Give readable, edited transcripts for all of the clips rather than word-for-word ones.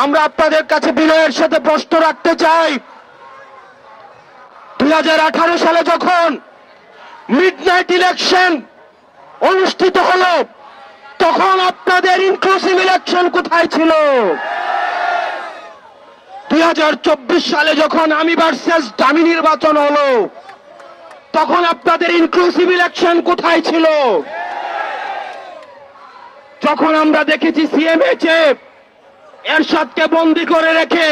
আমরা আপনাদের কাছে বিনয়ের সাথে প্রশ্ন রাখতে চাই, 2018 সালে যখন মিডনাইট ইলেকশন অনুষ্ঠিত হলো, তখন আপনাদের ইনক্লুসিভ ইলেকশন কোথায় ছিল? 2024 সালে যখন আমি ভার্সেস দামি নির্বাচন হলো, তখন আপনাদের ইনক্লুসিভ ইলেকশন কোথায় ছিল? যখন আমরা দেখেছি সিএমএইচএ এরশাদকে বন্দী করে রেখে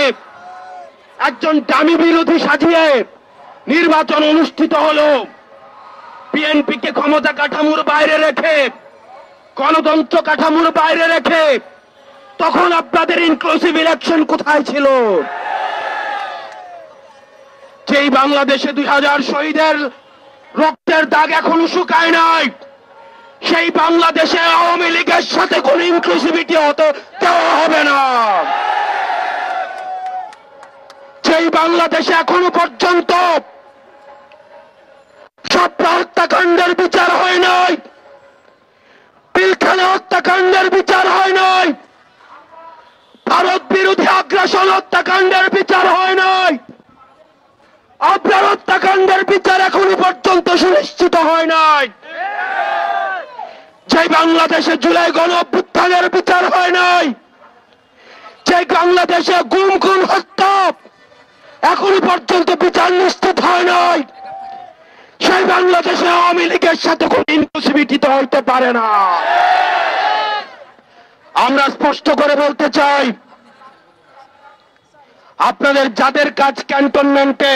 একজন দামি বিরোধী সাজিয়ে নির্বাচন অনুষ্ঠিত হলো, বিএনপিকে ক্ষমতা কাঠামোর বাইরে রেখে, গণতন্ত্র কাঠামোর বাইরে রেখে, তখন আপনাদের ইনক্লুসিভ ইলেকশন কোথায় ছিল? যেই বাংলাদেশে 2000 শহীদের রক্তের দাগ এখনো শুকায় নাই, সেই বাংলাদেশে আওয়ামী লীগের সাথে কোন ইনক্লুসিভিটি হতে দেওয়া হবে না। যেই বাংলাদেশে এখনো পর্যন্ত শাপলা হত্যাকাণ্ডের বিচার হয় নাই, পিলখানা হত্যাকাণ্ডের বিচার হয় নাই, ভারত বিরোধী আগ্রাসন হত্যাকাণ্ডের বিচার হয় নাই, আবরার হত্যাকাণ্ডের বিচার এখনো পর্যন্ত সুনিশ্চিত হয় নাই, যে বাংলাদেশে জুলাই গণ অভ্যুত্থানের বিচার হয় নাই, যে বাংলাদেশে গুম খুন হত্যা এখনো পর্যন্ত বিচার নিশ্চিত হয় নাই, সেই বাংলাদেশে আওয়ামী লীগের সাথে কোন ইনক্লুসিভিটি তো হইতে পারে না। আমরা স্পষ্ট করে বলতে চাই, আপনাদের যাদের কাজ ক্যান্টনমেন্টে,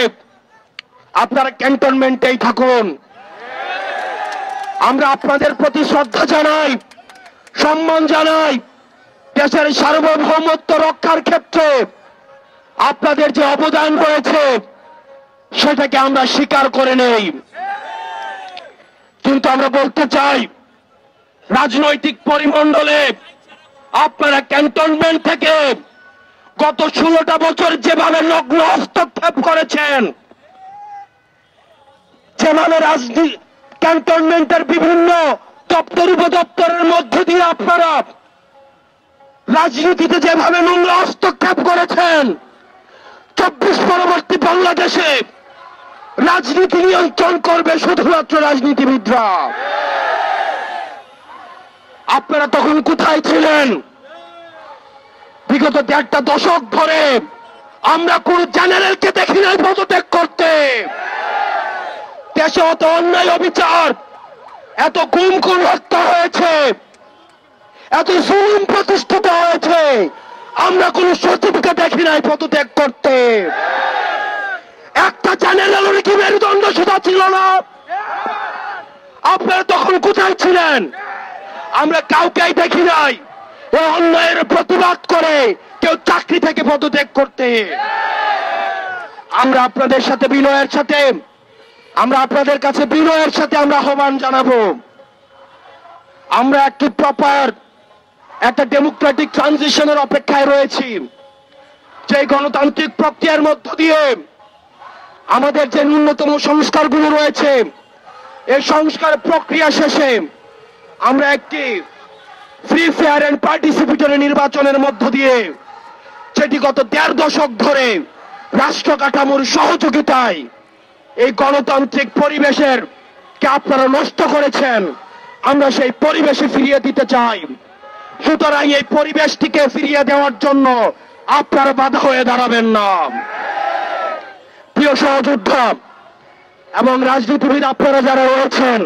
আপনারা ক্যান্টনমেন্টেই থাকুন। আমরা আপনাদের প্রতি শ্রদ্ধা জানাই, সম্মান জানাই। দেশের সার্বভৌমত্ব রক্ষার ক্ষেত্রে আপনাদের যে অবদান রয়েছে সেটাকে আমরা স্বীকার করে নেই। কিন্তু আমরা বলতে চাই, রাজনৈতিক পরিমণ্ডলে আপনারা ক্যান্টনমেন্ট থেকে গত 16টা বছর যেভাবে নগ্ন হস্তক্ষেপ করেছেন, যেভাবে ক্যান্টনমেন্টের বিভিন্ন দপ্তর উপদপ্তরের মধ্য দিয়ে আপনারা রাজনীতিতে যেভাবে নোংরা হস্তক্ষেপ করেছেন, 24 পরবর্তী বাংলাদেশে রাজনীতি নিয়ন্ত্রণ করবে শুধুমাত্র রাজনীতিবিদরা। আপনারা তখন কোথায় ছিলেন? বিগত 1.5 দশক ধরে আমরা কোন জেনারেলকে দেখি নাই পদত্যাগ করতে। দেশে অত অন্যায় অবিচার, এত গুম খুন হত্যা হয়েছে, এত জুলুম প্রতিষ্ঠিত হয়েছে, আমরা কোন সচিবকে দেখি নাই পদত্যাগ করতে। একটা জেনারেলের কি মেরুদণ্ড সোজা ছিল না? আপনারা তখন কোথায় ছিলেন? আমরা কাউকেই দেখি নাই এই অন্যায়ের প্রতিবাদ করে কেউ চাকরি থেকে পদত্যাগ করতে। আমরা আপনাদের সাথে বিনয়ের সাথে, আমরা আপনাদের কাছে বিনয়ের সাথে আমরা আহ্বান জানাবো, আমরা একটি প্রপার একটা ডেমোক্রেটিক ট্রানজিশনের অপেক্ষায় রয়েছি, যে গণতান্ত্রিক প্রক্রিয়ার মধ্য দিয়ে আমাদের যে ন্যূনতম সংস্কারগুলো রয়েছে, এই সংস্কার প্রক্রিয়া শেষে আমরা একটি ফ্রি ফেয়ার এন্ড পার্টিসিপেটরি নির্বাচনের মধ্য দিয়ে, যেটি গত 1.5 দশক ধরে রাষ্ট্র কাঠামোর সহযোগিতায় এই গণতান্ত্রিক পরিবেশের কে আপনারা নষ্ট করেছেন, আমরা সেই পরিবেশে ফিরিয়ে দিতে চাই। সুতরাং এই পরিবেশটিকে ফিরিয়ে দেওয়ার জন্য আপনারা বাধা হয়ে দাঁড়াবেন না। প্রিয় সহযোদ্ধা এবং রাজনীতিবিদ আপনারা যারা রয়েছেন,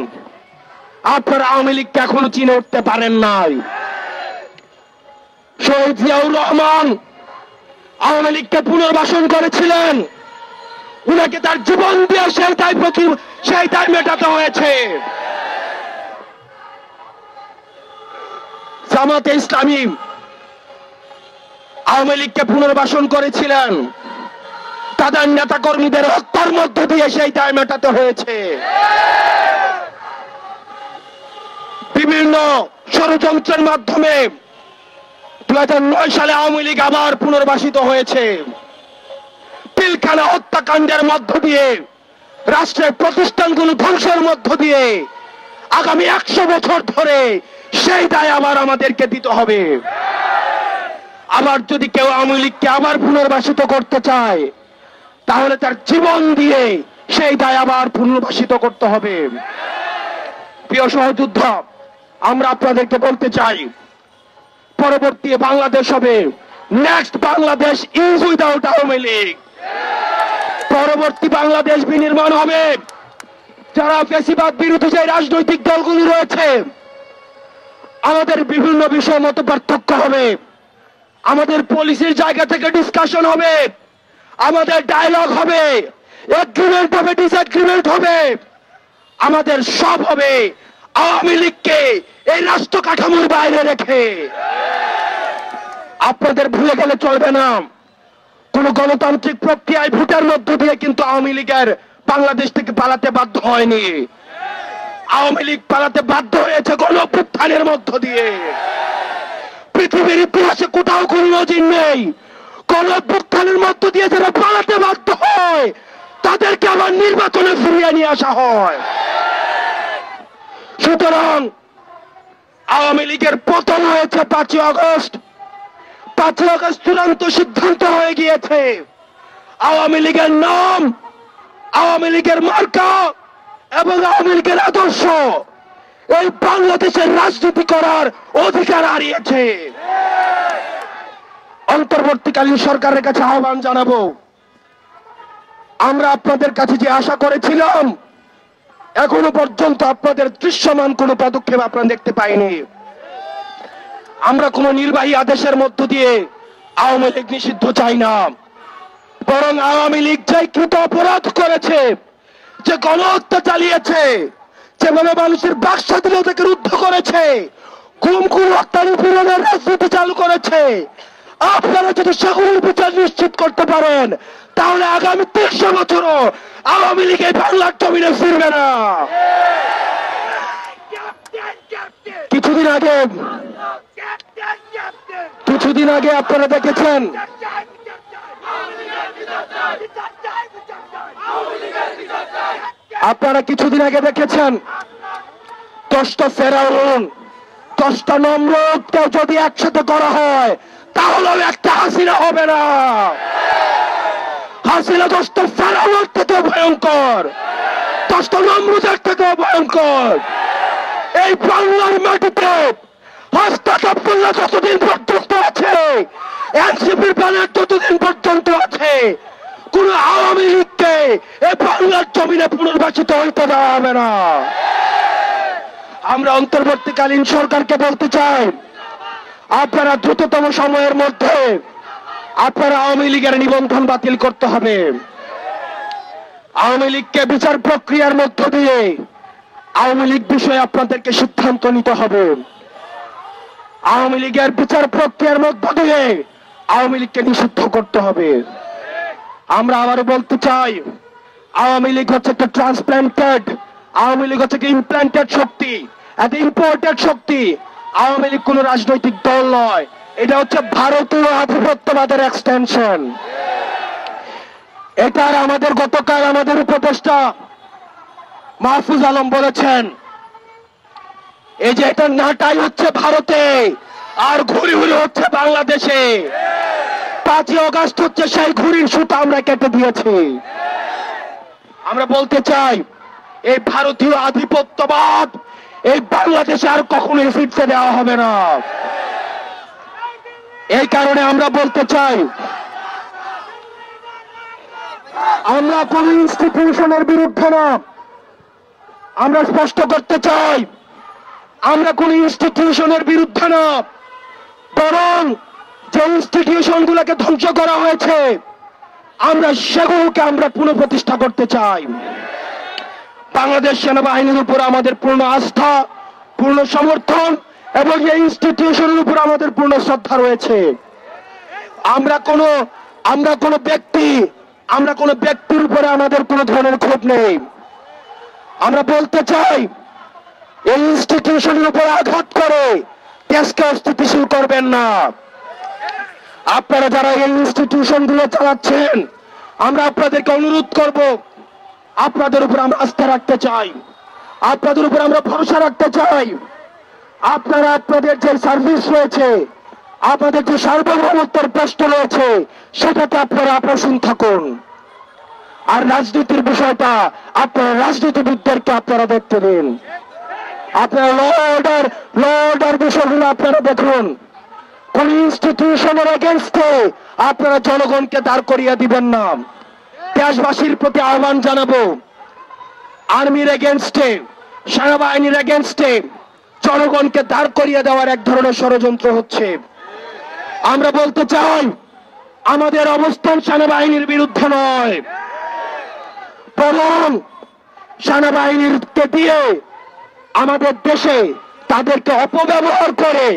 আপনারা আওয়ামী লীগকে এখনো চিনে উঠতে পারেন নাই। শহীদ জিয়াউর রহমান আওয়ামী লীগকে পুনর্বাসন করেছিলেন, উনাকে তার জীবন দিয়ে সেই দায় মেটাতে হয়েছে। জামাতে ইসলামী আওয়ামী লীগকে পুনর্বাসন করেছিলেন, তাদের নেতা কর্মীদের হত্যার মধ্য দিয়ে সেই দায় মেটাতে হয়েছে। বিভিন্ন ষড়যন্ত্রের মাধ্যমে 2009 সালে আওয়ামী লীগ আবার পুনর্বাসিত হয়েছে। পিলখানা হত্যাকাণ্ডের মধ্য দিয়ে, রাষ্ট্রের প্রতিষ্ঠানগুলো ধ্বংসের মধ্য দিয়ে আগামী 100 বছর ধরে সেই দায় আবার আমাদেরকে দিতে হবে। আবার যদি কেউ আওয়ামী লীগকে আবার পুনর্বাসিত করতে চায় তাহলে তার জীবন দিয়ে সেই দায় আবার পুনর্বাসিত করতে হবে। প্রিয় সহযোদ্ধা, আমরা আপনাদেরকে বলতে চাই, পরবর্তী বাংলাদেশ হবে, next Bangladesh is without Awami League. পরবর্তী বাংলাদেশ বিনির্মাণ হবে যারা ফ্যাসিবাদ বিরোধী যে রাজনৈতিক দলগুলি রয়েছে, আমাদের বিভিন্ন বিষয় মত পার্থক্য হবে, আমাদের পলিসির জায়গা থেকে ডিসকাশন হবে, আমাদের ডায়লগ হবে, এগ্রিমেন্ট হবে, ডিসএগ্রিমেন্ট হবে, আমাদের সব হবে আওয়ামী লীগকে এই রাষ্ট্র কাঠামোর বাইরে রেখে। আপনাদের ভুলে গেলে চলবে না, কোন গণতান্ত্রিক প্রক্রিয়ায় ভোটের মধ্য দিয়ে কিন্তু আওয়ামী লীগের বাংলাদেশ থেকে পালাতে বাধ্য হয়নি। আওয়ামী লীগ পালাতে বাধ্য হয়েছে গণঅভ্যুত্থানের মধ্য দিয়ে। পৃথিবীর ইতিহাসে কোথাও কোন নজির নেই, গণঅভ্যুত্থানের মধ্য দিয়ে যারা পালাতে বাধ্য হয় তাদেরকে আবার নির্বাচনে ফিরিয়ে নিয়ে আসা হয়। সুতরাং আওয়ামী লীগের পতন হয়েছে 5ই আগস্ট। 5ই আগস্ট চূড়ান্ত সিদ্ধান্ত হয়ে গিয়েছে, আওয়ামী লীগের নাম, আওয়ামী লীগের মার্কা এবং আওয়ামী লীগের আদর্শ এই বাংলাদেশের রাজনীতি করার অধিকার হারিয়েছে। অন্তর্বর্তীকালীন সরকারের কাছে আহ্বান জানাবো, আমরা আপনাদের কাছে যে আশা করেছিলাম এখনো পর্যন্ত আপনাদের দৃশ্যমান কোন পদক্ষেপ আপনারা দেখতে পাইনি। আমরা কোন নির্বাহী আদেশের মধ্য দিয়ে আওয়ামী লীগ নিষিদ্ধ চাই না, বরং আওয়ামী লীগ যে কৃত অপরাধ করেছে, যে গণহত্যা চালিয়েছে, যেভাবে মানুষের বাক স্বাধীনতাকে রুদ্ধ করেছে, গুম হত্যা নিপীড়নের রাজনীতি চালু করেছে, আপনারা যদি সেগুলোর বিচার নিশ্চিত করতে পারেন তাহলে আগামী 300 বছরও আওয়ামী লীগ এই বাংলার জমিনে ফিরবে না। কিছুদিন আগে আপনারা দেখেছেন, দেখেছেন 10টা ফেরাউন, 10টা নমরুদকে যদি একসাথে করা হয় তাহলে একটা হাসিনা হবে না। হাসিনা 10টা ফেরাউনের থেকেও ভয়ঙ্কর, 10টা নমরুদের থেকেও ভয়ঙ্কর। এই বাংলার মাটিতে হাসনাত আব্দুল্লাহ যতদিন পর্যন্ত আছে, এনসিপির ব্যানার যতদিন পর্যন্ত আছে, কোন আওয়ামী লীগকে এই বাংলার জমিনে পুনর্বাসিত হইতে দেওয়া হবে না। আমরা অন্তর্বর্তীকালীন সরকারকে বলতে চাই, আপনারা দ্রুততম সময়ের মধ্যে আপনারা আওয়ামী লীগের নিবন্ধন বাতিল করতে হবে। আওয়ামী লীগকে বিচার প্রক্রিয়ার মধ্য দিয়ে আওয়ামী লীগ বিষয়ে আপনাদেরকে সিদ্ধান্ত নিতে হবে। আওয়ামী লীগের বিচার প্রক্রিয়ার মধ্য দিয়ে আওয়ামী লীগকে নিষিদ্ধ করতে হবে। আমরা আবারও বলতে চাই, আওয়ামী লীগ হচ্ছে একটা ট্রান্সপ্লান্টেড, আওয়ামী লীগ হচ্ছে একটা ইমপ্ল্যান্টেড শক্তি, একটা ইম্পোর্টেড শক্তি। আওয়ামী লীগ কোন রাজনৈতিক দল নয়, এটা হচ্ছে ভারতীয় আধিপত্যবাদের এক্সটেনশন। এটার আমাদের গতকাল আমাদের উপদেষ্টা মাহফুজ আলম বলেছেন, এই যে এটা নাটাই হচ্ছে ভারতে আর ঘুরি হচ্ছে বাংলাদেশে। 5ই আগস্ট হচ্ছে সেই ঘুরির সুতা আমরা কেটে দিয়েছি। আমরা বলতে চাই, এই ভারতীয় আধিপত্যবাদ এই বাংলাদেশে আর কখনোই ফিরতে দেওয়া হবে না। এই কারণে আমরা বলতে চাই, আমরা কোন ইনস্টিটিউশনের বিরুদ্ধে না, আমরা স্পষ্ট করতে চাই, আমরা কোন ইনস্টিটিউশনের বিরুদ্ধে না, বরং যে ইনস্টিটিউশন গুলোকে ধ্বংস করা হয়েছে আমরা সেগুলোকে আমরা পুনঃপ্রতিষ্ঠা করতে চাই। বাংলাদেশ সেনাবাহিনীর উপর আমাদের পূর্ণ আস্থা, পূর্ণ সমর্থন এবং এই ইনস্টিটিউশনের উপর আমাদের পূর্ণ শ্রদ্ধা রয়েছে। আমরা কোনো ব্যক্তির উপরে আমাদের কোনো ধরনের ক্ষোভ নেই। আমরা বলতে চাই, এই ইনস্টিটিউশনের উপর আঘাত করে দেশকে অস্থিতিশীল করবেন না। আপনারা যারা এই ইনস্টিটিউশন গুলো চালাচ্ছেন, আমরা আপনাদেরকে অনুরোধ করব, আপনাদের উপর আমরা আস্থা রাখতে চাই, আপনাদের উপর আমরা ভরসা রাখতে চাই। আপনারা আপনাদের যে সার্ভিস রয়েছে, আপনাদের যে সার্বভৌমত্বের প্রশ্ন রয়েছে সেটাতে আপনারা আপোষহীন থাকুন। আর রাজনীতির বিষয়টা আপনারা রাজনীতিবিদদেরকে আপনারা দেখতে দিন। আপনারা ল অর্ডার বিষয়গুলো আপনারা দেখুন। কোন ইনস্টিটিউশনের এগেনস্টে আপনারা জনগণকে দাঁড় করিয়ে দিবেন না। দেশবাসীর প্রতি আহ্বান জানাবো, আর্মির এগেনস্টে, সেনাবাহিনীর এগেনস্টে জনগণকে দাঁড় করিয়ে দেওয়ার এক ধরনের ষড়যন্ত্র হচ্ছে। আমরা বলতে চাই, আমাদের অবস্থান সেনাবাহিনীর বিরুদ্ধে নয়, বরং সেনাবাহিনীকে দিয়ে আমাদের দেশে তাদেরকে অপব্যবহার করে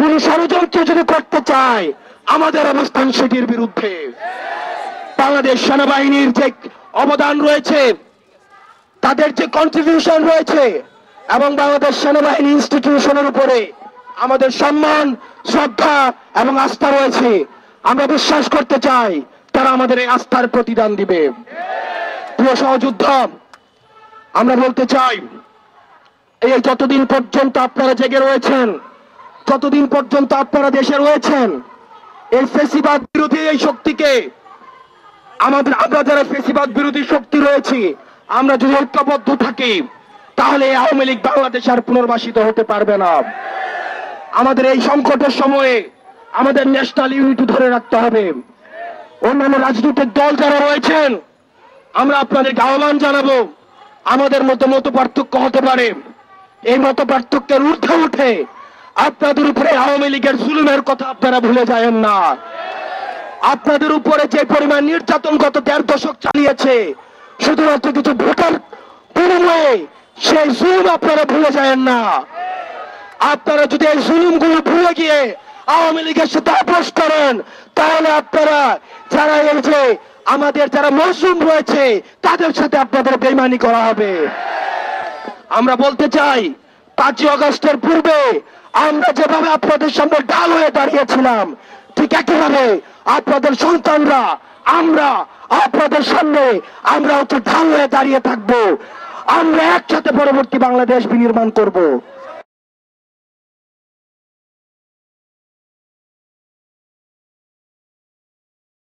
কোন ষড়যন্ত্র যদি করতে চায়, আমাদের অবস্থান সেটির বিরুদ্ধে। বাংলাদেশ সেনাবাহিনীর যে অবদান রয়েছে, তাদের যে কন্ট্রিবিউশন রয়েছে, এবং বাংলাদেশ সেনাবাহিনী ইনস্টিটিউশনের উপরে আমাদের সম্মান, শ্রদ্ধা এবং আস্থা রয়েছে। আমরা বিশ্বাস করতে চাই তারা আমাদের এই আস্থার প্রতিদান দিবে। প্রিয় সহযোদ্ধা, আমরা বলতে চাই, এই যতদিন পর্যন্ত আপনারা জেগে রয়েছেন, যতদিন পর্যন্ত আপনারা দেশে রয়েছেন, এই ফ্যাসিবাদ বিরোধী এই শক্তিকে আমরা যারা ফ্যাসিবাদ বিরোধী শক্তি রয়েছি, আমরা যদি ঐক্যবদ্ধ থাকি, তাহলে আওয়ামী লীগ বাংলাদেশ আর পুনর্বাসিত হতে পারবে না। আমাদের এই সংকটের সময়ে আমাদের ন্যাশনাল ইউনিটি ধরে রাখতে হবে। অন্যান্য রাজনৈতিক দল যারা রয়েছেন, আমরা আপনাদেরকে আহ্বান জানাবো, আমাদের মত পার্থক্য হতে পারে, এই মত পার্থক্যের ঊর্ধ্বে উঠে আপনাদের উপরে আওয়ামী লীগের জুলুমের কথা আপনারা ভুলে যাবেন না। আপনাদের উপরে যে পরিমাণ নির্যাতন গত 1.5 দশক চালিয়েছে, শুধুমাত্র কিছু ভোটার বিনিময়ে, সেই জুলুম আপনারা ভুলে যাবেন না। আপনারা যদি এই জুলুমগুলো ভুলে গিয়ে আওয়ামী লীগের সাথে আপোষ করেন, তাহলে আপনারা যারা এই যে আমাদের যারা মজলুম রয়েছে তাদের সাথে আপনাদের বেইমানি করা হবে। আমরা বলতে চাই, 5ই আগস্টের পূর্বে আমরা যেভাবে আপনাদের সামনে ঢাল হয়ে দাঁড়িয়েছিলাম, ঠিক একইভাবে আপনাদের সন্তানরা, আমরা আপনাদের সামনে আমরা ঢাল হয়ে দাঁড়িয়ে থাকবো। আমরা একসাথে পরবর্তী বাংলাদেশ বিনির্মাণ করব।